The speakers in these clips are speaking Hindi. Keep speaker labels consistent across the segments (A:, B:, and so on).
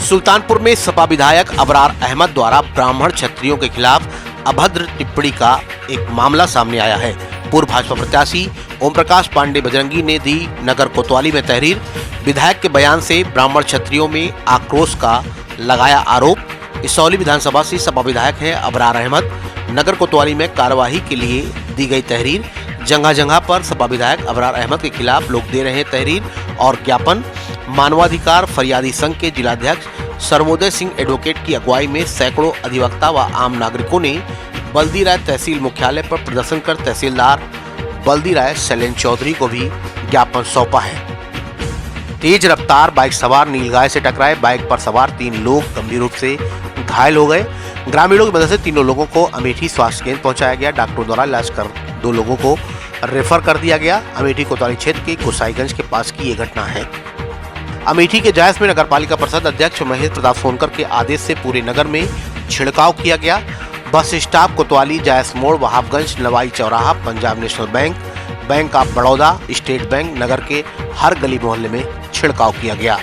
A: सुल्तानपुर में सपा विधायक अबरार अहमद द्वारा ब्राह्मण क्षत्रियों के खिलाफ अभद्र टिप्पणी का एक मामला सामने आया है। पूर्व भाजपा प्रत्याशी ओम प्रकाश पांडे बजरंगी ने दी नगर कोतवाली में तहरीर। विधायक के बयान से ब्राह्मण क्षत्रियों में आक्रोश का लगाया आरोप। इसौली विधानसभा से सपा विधायक हैं अबरार अहमद। नगर कोतवाली में कार्यवाही के लिए दी गई तहरीर। जगह जगह पर सपा विधायक अबरार अहमद के खिलाफ लोग दे रहे हैं तहरीर और ज्ञापन। मानवाधिकार फरियादी संघ के जिलाध्यक्ष सर्वोदय सिंह एडवोकेट की अगुवाई में सैकड़ों अधिवक्ता व आम नागरिकों ने बल्दी राय तहसील मुख्यालय पर प्रदर्शन कर तहसीलदार बल्दी राय शैलेंद्र चौधरी को भी ज्ञापन सौंपा है। तेज रफ्तार बाइक सवार नीलगाय से टकराए। बाइक पर सवार 3 लोग गंभीर रूप से घायल हो गए। ग्रामीणों की मदद से तीनों लोगों को अमेठी स्वास्थ्य केंद्र पहुंचाया गया। डॉक्टरों द्वारा इलाज कर 2 लोगों को रेफर कर दिया गया। अमेठी कोतवाली क्षेत्र के गोसाईगंज के पास की ये घटना है। अमेठी के जायस में नगरपालिका परिषद अध्यक्ष महेश प्रताप सोनकर के आदेश से पूरे नगर में छिड़काव किया गया। बस स्टॉप कोतवाली, जायस मोड़, वहाबगंज, नवाई चौराहा, Punjab national bank, bank of Baroda, state bank, नगर के हर गली मोहल्ले में छिड़काव किया गया।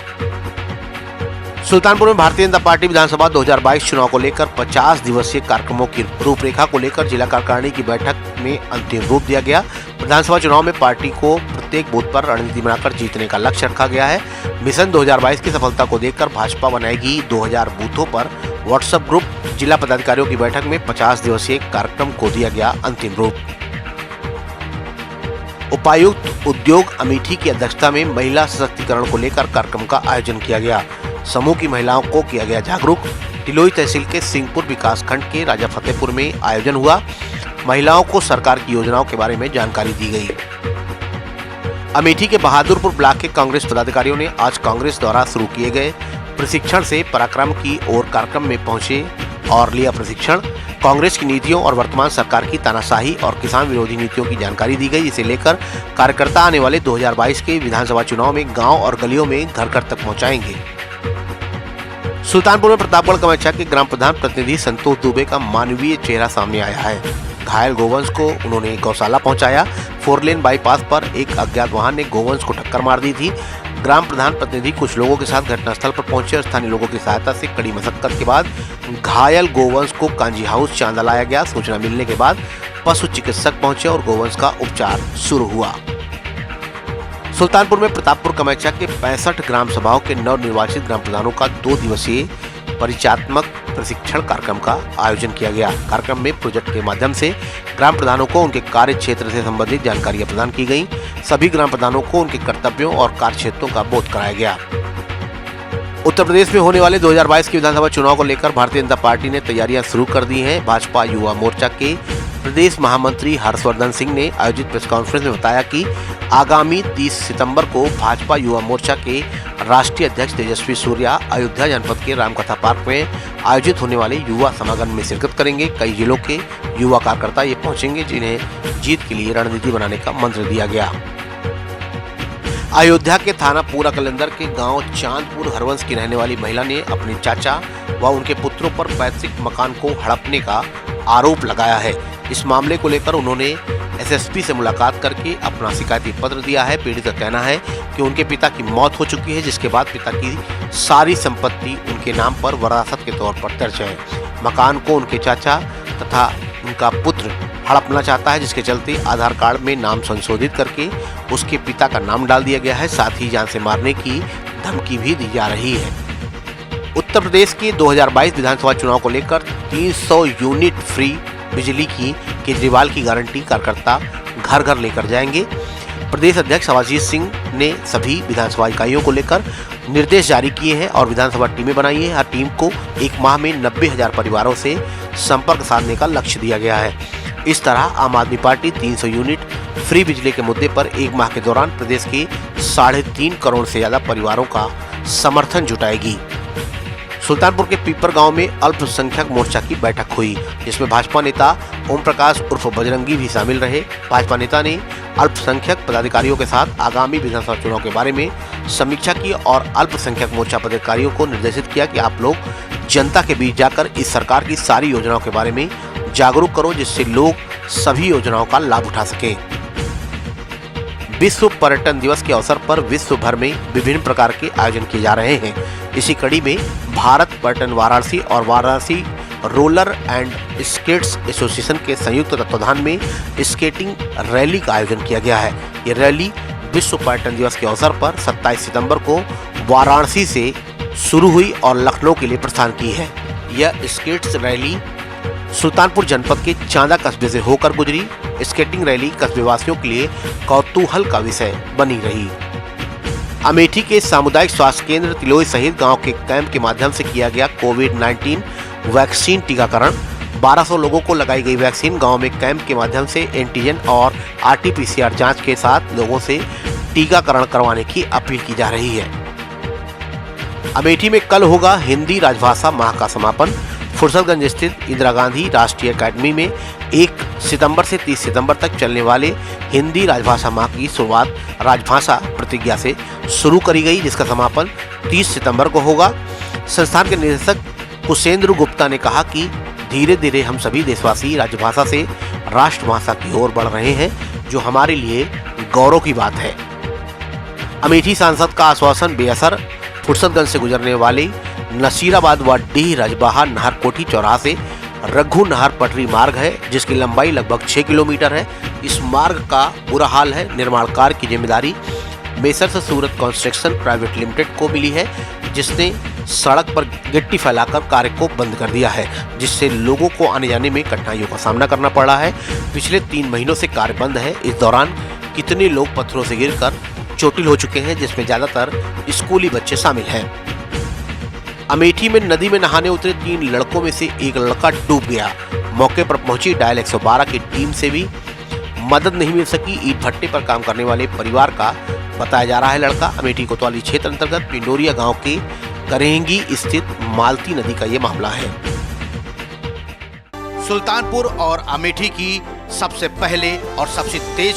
A: सुल्तानपुर में भारतीय जनता पार्टी विधानसभा 2022 चुनाव को लेकर 50 दिवसीय कार्यक्रमों की रूपरेखा को लेकर जिला कार्यकारिणी की बैठक में अंतिम रूप दिया गया। विधानसभा चुनाव में पार्टी को प्रत्येक बूथ पर रणनीति बनाकर जीतने का लक्ष्य रखा गया है। मिशन 2022 की सफलता को देखकर भाजपा बनाएगी 2000 बूथों पर व्हाट्सएप ग्रुप। जिला पदाधिकारियों की बैठक में 50 दिवसीय कार्यक्रम को दिया गया अंतिम रूप। उपायुक्त उद्योग अमेठी की अध्यक्षता में महिला सशक्तिकरण को लेकर कार्यक्रम का आयोजन किया गया। समूह की महिलाओं को किया गया जागरूक। टिलोई तहसील के सिंहपुर विकास खंड के राजा फतेहपुर में आयोजन हुआ। महिलाओं को सरकार की योजनाओं के बारे में जानकारी दी गई। अमेठी के बहादुरपुर ब्लॉक के कांग्रेस पदाधिकारियों ने आज कांग्रेस द्वारा शुरू किए गए प्रशिक्षण से पराक्रम की ओर कार्यक्रम में पहुंचे और लिया प्रशिक्षण। कांग्रेस की नीतियों और वर्तमान सरकार की तानाशाही और किसान विरोधी नीतियों की जानकारी दी गई, जिसे लेकर कार्यकर्ता आने वाले 2022 के विधानसभा चुनाव में गांव और गलियों में घर घर तक पहुंचाएंगे। सुल्तानपुर में प्रतापगढ़ कमाचा के ग्राम प्रधान प्रतिनिधि संतोष दुबे का मानवीय चेहरा सामने आया है। घायल गोवंश को उन्होंने गौशाला पहुंचाया। 4 लेन बाईपास पर एक अज्ञात वाहन ने गोवंश को टक्कर मार दी थी। ग्राम प्रधान प्रतिनिधि कुछ लोगों के साथ घटनास्थल पर पहुंचे और स्थानीय लोगों की सहायता से कड़ी मशक्कत के बाद घायल गोवंश को कांजी हाउस चांदा लाया गया। सूचना मिलने के बाद पशु चिकित्सक पहुंचे और गोवंश का उपचार शुरू हुआ। सुल्तानपुर में प्रतापपुर कमाचा के 65 ग्राम सभाओं के नवनिर्वाचित ग्राम प्रधानों का 2 दिवसीय परिचयात्मक प्रशिक्षण कार्यक्रम का आयोजन किया गया। कार्यक्रम में प्रोजेक्ट के माध्यम से ग्राम प्रधानों को उनके कार्य क्षेत्र से संबंधित जानकारियां प्रदान की गई। सभी ग्राम प्रधानों को उनके कर्तव्यों और कार्य क्षेत्रों का बोध कराया गया। उत्तर प्रदेश में होने वाले 2022 के विधानसभा चुनाव को लेकर भारतीय जनता पार्टी ने तैयारियां शुरू कर दी हैं। भाजपा युवा मोर्चा के प्रदेश महामंत्री हर्षवर्धन सिंह ने आयोजित प्रेस कॉन्फ्रेंस में बताया कि आगामी 30 सितंबर को भाजपा युवा मोर्चा के राष्ट्रीय अध्यक्ष तेजस्वी सूर्या अयोध्या जनपद के रामकथा पार्क में आयोजित होने वाले युवा समागम में शिरकत करेंगे। कई जिलों के युवा कार्यकर्ता ये पहुंचेंगे, जिन्हें जीत के लिए रणनीति बनाने का मंत्र दिया गया। अयोध्या के थाना पूरा कलंदर के गांव चांदपुर हरवंश की रहने वाली महिला ने अपने चाचा व उनके पुत्रों पर पैतृक मकान को हड़पने का आरोप लगाया है। इस मामले को लेकर उन्होंने एसएसपी से मुलाकात करके अपना शिकायती पत्र दिया है। पीड़ित का कहना है कि उनके पिता की मौत हो चुकी है, जिसके बाद पिता की सारी संपत्ति उनके नाम पर वरासत के तौर पर दर्ज है। मकान को उनके चाचा तथा उनका पुत्र हड़पना चाहता है, जिसके चलते आधार कार्ड में नाम संशोधित करके उसके पिता का नाम डाल दिया गया है। साथ ही जान से मारने की धमकी भी दी जा रही है। उत्तर प्रदेश के 2022 विधानसभा चुनाव को लेकर 300 यूनिट फ्री बिजली की केजरीवाल की गारंटी कार्यकर्ता घर घर लेकर जाएंगे। प्रदेश अध्यक्ष अजीत सिंह ने सभी विधानसभा इकाइयों को लेकर निर्देश जारी किए हैं और विधानसभा टीमें बनाई है। हर टीम को 1 माह में 90,000 परिवारों से संपर्क साधने का लक्ष्य दिया गया है। इस तरह आम आदमी पार्टी 300 यूनिट फ्री बिजली के मुद्दे पर 1 माह के दौरान प्रदेश के 3.5 करोड़ से ज्यादा परिवारों का समर्थन जुटाएगी। सुल्तानपुर के पीपर गांव में अल्पसंख्यक मोर्चा की बैठक हुई, जिसमें भाजपा नेता ओम प्रकाश उर्फ बजरंगी भी शामिल रहे। भाजपा नेता ने अल्पसंख्यक पदाधिकारियों के साथ आगामी विधानसभा चुनाव के बारे में समीक्षा की और अल्पसंख्यक मोर्चा पदाधिकारियों को निर्देशित किया कि आप लोग जनता के बीच जाकर इस सरकार की सारी योजनाओं के बारे में जागरूक करो, जिससे लोग सभी योजनाओं का लाभ उठा सके। विश्व पर्यटन दिवस के अवसर पर विश्व भर में विभिन्न प्रकार के आयोजन किए जा रहे हैं। इसी कड़ी में भारत पर्यटन वाराणसी और Varanasi roller and skates association के संयुक्त तत्वाधान में स्केटिंग रैली का आयोजन किया गया है। ये रैली विश्व पर्यटन दिवस के अवसर पर 27 सितंबर को वाराणसी से शुरू हुई और लखनऊ के लिए प्रस्थान की है। यह स्केट्स रैली सुल्तानपुर जनपद के चांदा कस्बे से होकर गुजरी। स्केटिंग रैली कस्बेवासियों के लिए कौतूहल का विषय बनी रही। अमेठी के सामुदायिक स्वास्थ्य केंद्र तिलोई सहित गांव के कैंप के माध्यम से किया गया कोविड-19 वैक्सीन टीकाकरण। 1200 लोगों को लगाई गई वैक्सीन। गांव में कैंप के माध्यम से एंटीजन और RT-PCR जांच के साथ लोगों से टीकाकरण करवाने की अपील की जा रही है। अमेठी में कल होगा हिंदी राजभाषा माह का समापन। फुर्सतगंज स्थित इंदिरा गांधी राष्ट्रीय अकादमी में 1 सितंबर से 30 सितंबर तक चलने वाले हिंदी राजभाषा माह की शुरुआत राजभाषा प्रतिज्ञा से शुरू करी गई, जिसका समापन 30 सितंबर को होगा। संस्थान के निदेशक कुशेंद्र गुप्ता ने कहा कि धीरे धीरे हम सभी देशवासी राजभाषा से राष्ट्रभाषा की ओर बढ़ रहे हैं, जो हमारे लिए गौरव की बात है। अमेठी सांसद का आश्वासन बेअसर। फुर्सतगंज से गुजरने वाले नसीराबाद व डीह रजबाहा नहर कोठी चौराहा से रघु नहर पटरी मार्ग है, जिसकी लंबाई लगभग 6 किलोमीटर है। इस मार्ग का बुरा हाल है। निर्माण कार्य की जिम्मेदारी मेसर्स सूरत कंस्ट्रक्शन प्राइवेट लिमिटेड को मिली है, जिसने सड़क पर गिट्टी फैलाकर कार्य को बंद कर दिया है, जिससे लोगों को आने जाने में कठिनाइयों का सामना करना पड़ रहा है। पिछले 3 महीनों से कार्य बंद है। इस दौरान कितने लोग पत्थरों से गिरकर चोटिल हो चुके हैं, जिसमें ज्यादातर स्कूली बच्चे शामिल हैं। अमेठी में नदी में नहाने उतरे 3 लड़कों में से एक लड़का डूब गया। मौके पर पहुंची डायल 112 की टीम से भी मदद नहीं मिल सकी। ईंट भट्टे पर काम करने वाले परिवार का बताया जा रहा है लड़का। अमेठी कोतवाली क्षेत्र अंतर्गत पिंडोरिया गांव के करेंगी स्थित मालती नदी का ये मामला है। सुल्तानपुर और अमेठी की सबसे पहले और सबसे तेज